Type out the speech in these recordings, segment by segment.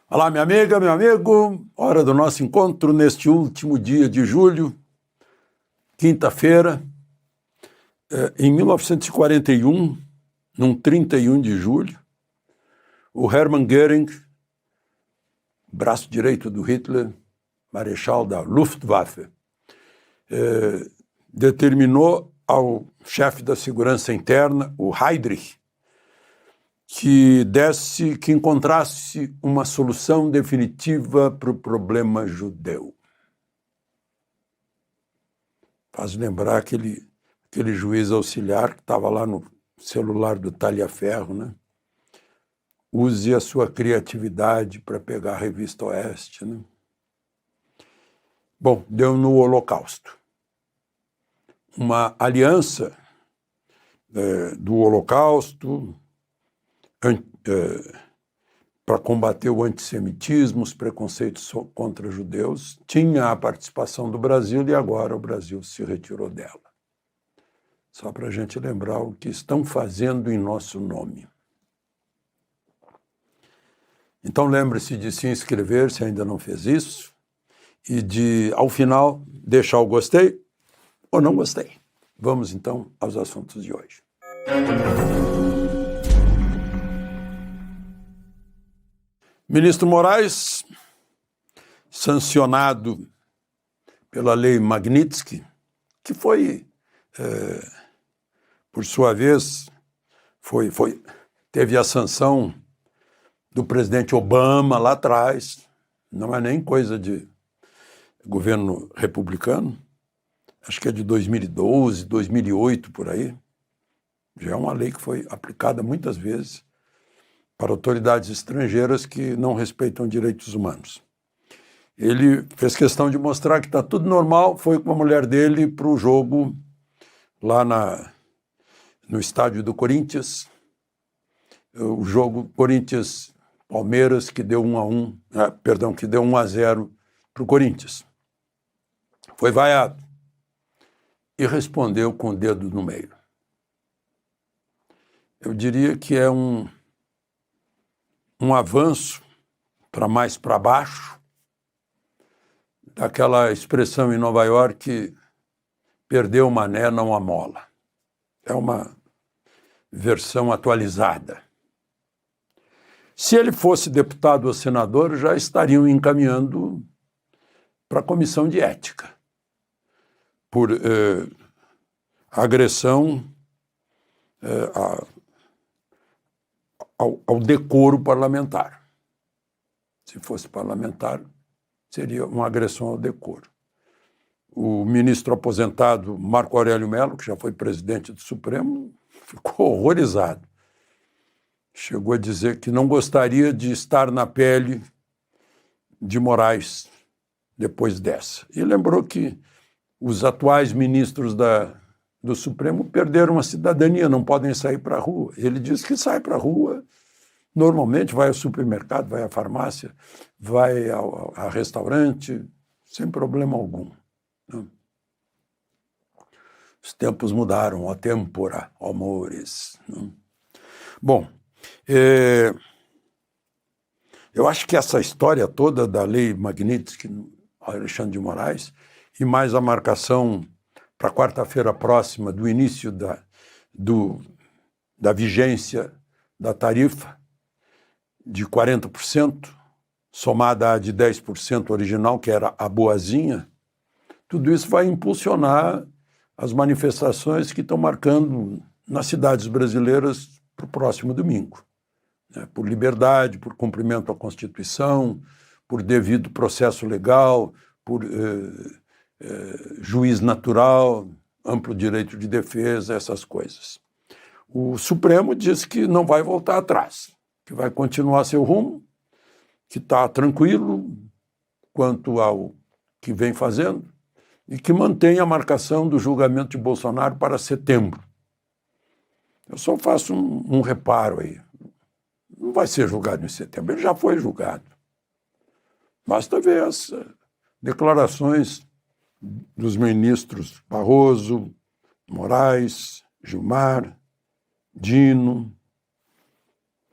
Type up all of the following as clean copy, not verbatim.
Olá, minha amiga, meu amigo, hora do nosso encontro neste último dia de julho, quinta-feira, em 1941, num 31 de julho, o Hermann Göring, braço direito do Hitler, marechal da Luftwaffe, determinou ao chefe da segurança interna, o Heydrich, que encontrasse uma solução definitiva para o problema judeu. Faz lembrar aquele juiz auxiliar que estava lá no celular do Talhaferro, né? Use a sua criatividade para pegar a revista Oeste, né? Bom, deu no Holocausto. Uma aliança do Holocausto para combater o antissemitismo, os preconceitos contra judeus, tinha a participação do Brasil e agora o Brasil se retirou dela. Só para a gente lembrar o que estão fazendo em nosso nome. Então lembre-se de se inscrever, se ainda não fez isso, e de, ao final, deixar o gostei ou não gostei. Vamos então aos assuntos de hoje. Ministro Moraes, sancionado pela lei Magnitsky, que foi, por sua vez, teve a sanção do presidente Obama lá atrás, não é nem coisa de governo republicano, acho que é de 2012, 2008, por aí. Já é uma lei que foi aplicada muitas vezes para autoridades estrangeiras que não respeitam direitos humanos. Ele fez questão de mostrar que está tudo normal, foi com a mulher dele para o jogo lá no estádio do Corinthians, o jogo Corinthians-Palmeiras, que deu 1-0 para o Corinthians. Foi vaiado e respondeu com o dedo no meio. Eu diria que é um avanço mais para baixo daquela expressão em Nova York, perdeu o mané, não a mola. É uma versão atualizada. Se ele fosse deputado ou senador, já estariam encaminhando para a comissão de ética por agressão ao decoro parlamentar. Se fosse parlamentar, seria uma agressão ao decoro. O ministro aposentado Marco Aurélio Mello, que já foi presidente do Supremo, ficou horrorizado. Chegou a dizer que não gostaria de estar na pele de Moraes depois dessa. E lembrou que os atuais ministros do Supremo perderam a cidadania, não podem sair para a rua. Ele diz que sai para a rua, normalmente vai ao supermercado, vai à farmácia, vai ao restaurante, sem problema algum. Os tempos mudaram, ó tempora, ó amores. Bom, eu acho que essa história toda da lei Magnitsky, Alexandre de Moraes, e mais a marcação para quarta-feira próxima do início da vigência da tarifa de 40%, somada à de 10% original, que era a boazinha, tudo isso vai impulsionar as manifestações que estão marcando nas cidades brasileiras para o próximo domingo, né? Por liberdade, por cumprimento à Constituição, por devido processo legal, por juiz natural, amplo direito de defesa, essas coisas. O Supremo diz que não vai voltar atrás, que vai continuar seu rumo, que está tranquilo quanto ao que vem fazendo e que mantém a marcação do julgamento de Bolsonaro para setembro. Eu só faço um reparo aí. Não vai ser julgado em setembro, ele já foi julgado. Basta ver as declarações dos ministros Barroso, Moraes, Gilmar, Dino,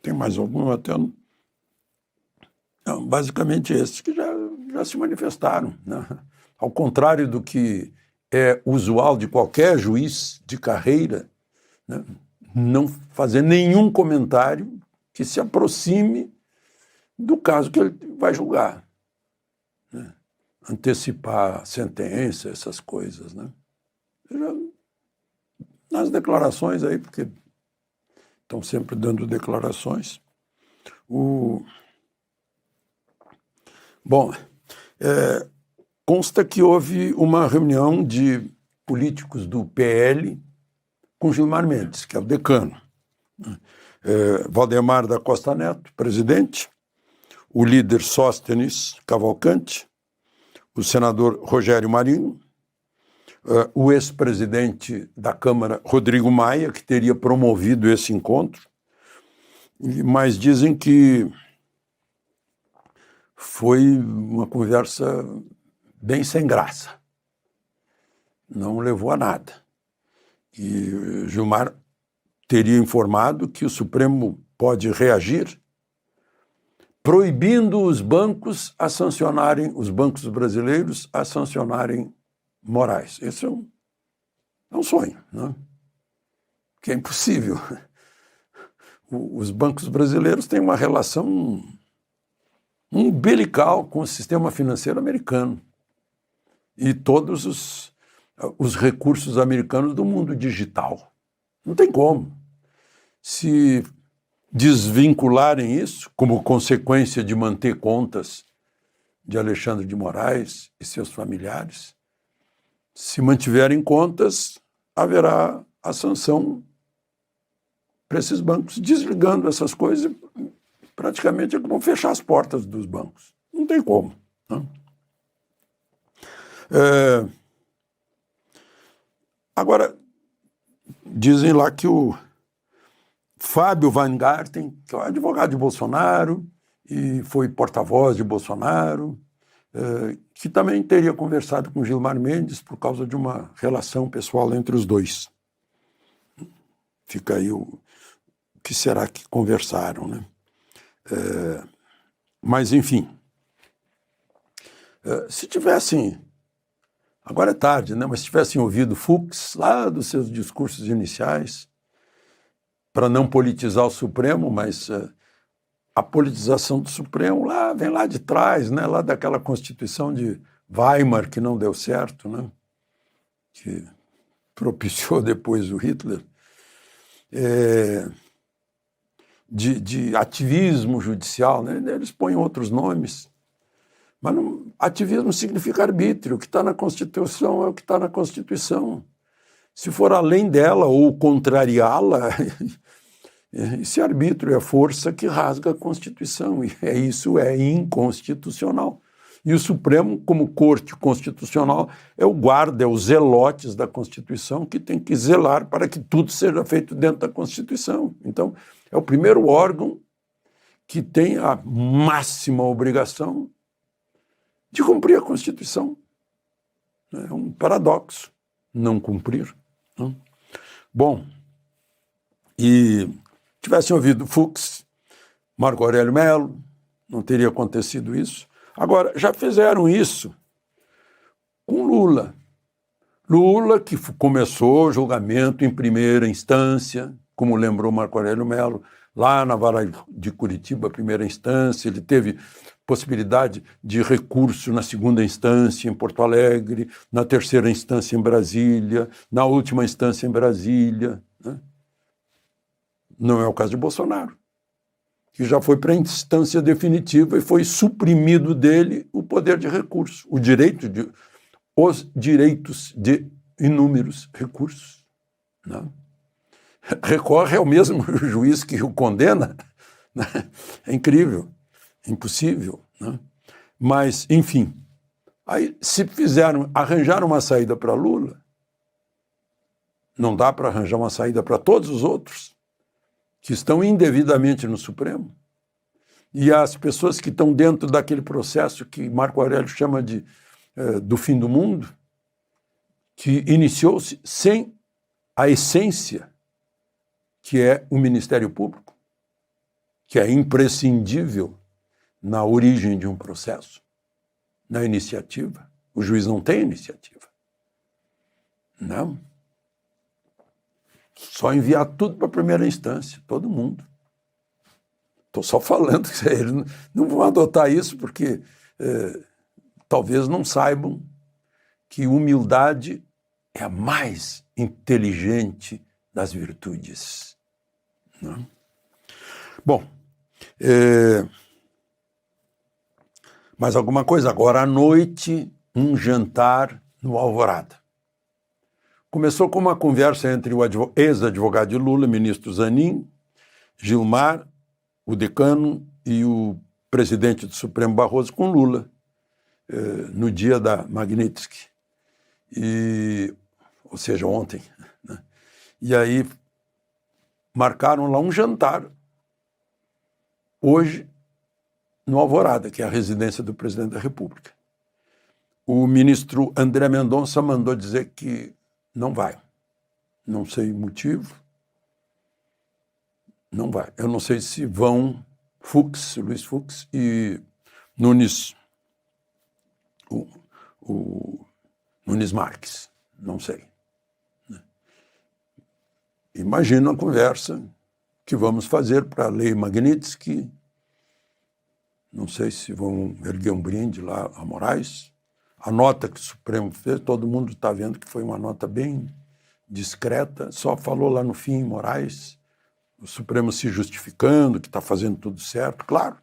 tem mais algum até? Não, basicamente esses que já se manifestaram, né? Ao contrário do que é usual de qualquer juiz de carreira, né? Não fazer nenhum comentário que se aproxime do caso que ele vai julgar, né? Antecipar a sentença, essas coisas, né? Nas declarações aí, porque estão sempre dando declarações. Bom, consta que houve uma reunião de políticos do PL com Gilmar Mendes, que é o decano. Valdemar da Costa Neto, presidente, o líder Sóstenes Cavalcante, o senador Rogério Marinho, o ex-presidente da Câmara, Rodrigo Maia, que teria promovido esse encontro, mas dizem que foi uma conversa bem sem graça. Não levou a nada. E Gilmar teria informado que o Supremo pode reagir proibindo os bancos a sancionarem, os bancos brasileiros a sancionarem Moraes. Esse é um sonho, né? Que é impossível. Os bancos brasileiros têm uma relação umbilical com o sistema financeiro americano e todos os recursos americanos do mundo digital. Não tem como. Se desvincularem isso, como consequência de manter contas de Alexandre de Moraes e seus familiares, se mantiverem contas, haverá a sanção para esses bancos, desligando essas coisas, praticamente vão fechar as portas dos bancos. Não tem como, né? Agora, dizem lá que o Fábio Weingarten, que é um advogado de Bolsonaro e foi porta-voz de Bolsonaro, que também teria conversado com Gilmar Mendes por causa de uma relação pessoal entre os dois. Fica aí o que será que conversaram, né? Mas, enfim, se tivessem, agora é tarde, né? Mas se tivessem ouvido Fux lá dos seus discursos iniciais, para não politizar o Supremo, mas a politização do Supremo vem lá de trás, né? Lá daquela Constituição de Weimar que não deu certo, né? Que propiciou depois o Hitler, de ativismo judicial, né? Eles põem outros nomes, mas ativismo significa arbítrio. O que está na Constituição é o que está na Constituição. Se for além dela ou contrariá-la, esse arbítrio é a força que rasga a Constituição, e isso é inconstitucional. E o Supremo, como corte constitucional, é o guarda, é os zelotes da Constituição que tem que zelar para que tudo seja feito dentro da Constituição. Então, é o primeiro órgão que tem a máxima obrigação de cumprir a Constituição. É um paradoxo não cumprir, né? Bom, e tivessem ouvido Fux, Marco Aurélio Mello, não teria acontecido isso. Agora, já fizeram isso com Lula. Lula, que começou o julgamento em primeira instância, como lembrou Marco Aurélio Mello, lá na Vara de Curitiba, primeira instância, ele teve possibilidade de recurso na segunda instância em Porto Alegre, na terceira instância em Brasília, na última instância em Brasília, né? Não é o caso de Bolsonaro, que já foi para a instância definitiva e foi suprimido dele o poder de recurso, os direitos de inúmeros recursos, né? Recorre ao mesmo juiz que o condena, né? É incrível, impossível, né? Mas, enfim, aí se arranjaram uma saída para Lula, não dá para arranjar uma saída para todos os outros que estão indevidamente no Supremo, e as pessoas que estão dentro daquele processo que Marco Aurélio chama de do fim do mundo, que iniciou-se sem a essência, que é o Ministério Público, que é imprescindível na origem de um processo, na iniciativa. O juiz não tem iniciativa. Não. Só enviar tudo para a primeira instância, todo mundo. Estou só falando que eles não vão adotar isso porque talvez não saibam que humildade é a mais inteligente das virtudes. Não? Bom, mais alguma coisa? Agora à noite, um jantar no Alvorada. Começou com uma conversa entre o ex-advogado de Lula, ministro Zanin, Gilmar, o decano e o presidente do Supremo Barroso com Lula, no dia da Magnitsky, ou seja, ontem. Né? E aí marcaram lá um jantar, hoje, no Alvorada, que é a residência do presidente da República. O ministro André Mendonça mandou dizer que não vai. Não sei o motivo. Não vai. Eu não sei se vão Luiz Fux e Nunes, o Nunes Marques. Não sei. Imagina a conversa que vamos fazer para a Lei Magnitsky. Não sei se vão erguer um brinde lá a Moraes. A nota que o Supremo fez, todo mundo está vendo que foi uma nota bem discreta, só falou lá no fim Moraes, o Supremo se justificando, que está fazendo tudo certo, claro.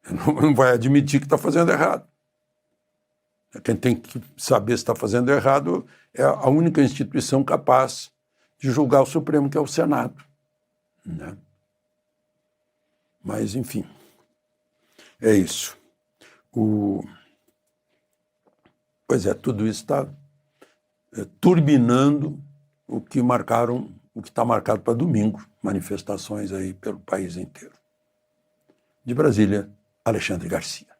Não vai admitir que está fazendo errado. Quem tem que saber se está fazendo errado é a única instituição capaz de julgar o Supremo, que é o Senado. Né? Mas, enfim, é isso. Pois é, tudo isso está turbinando o que está marcado para domingo, manifestações aí pelo país inteiro. De Brasília, Alexandre Garcia.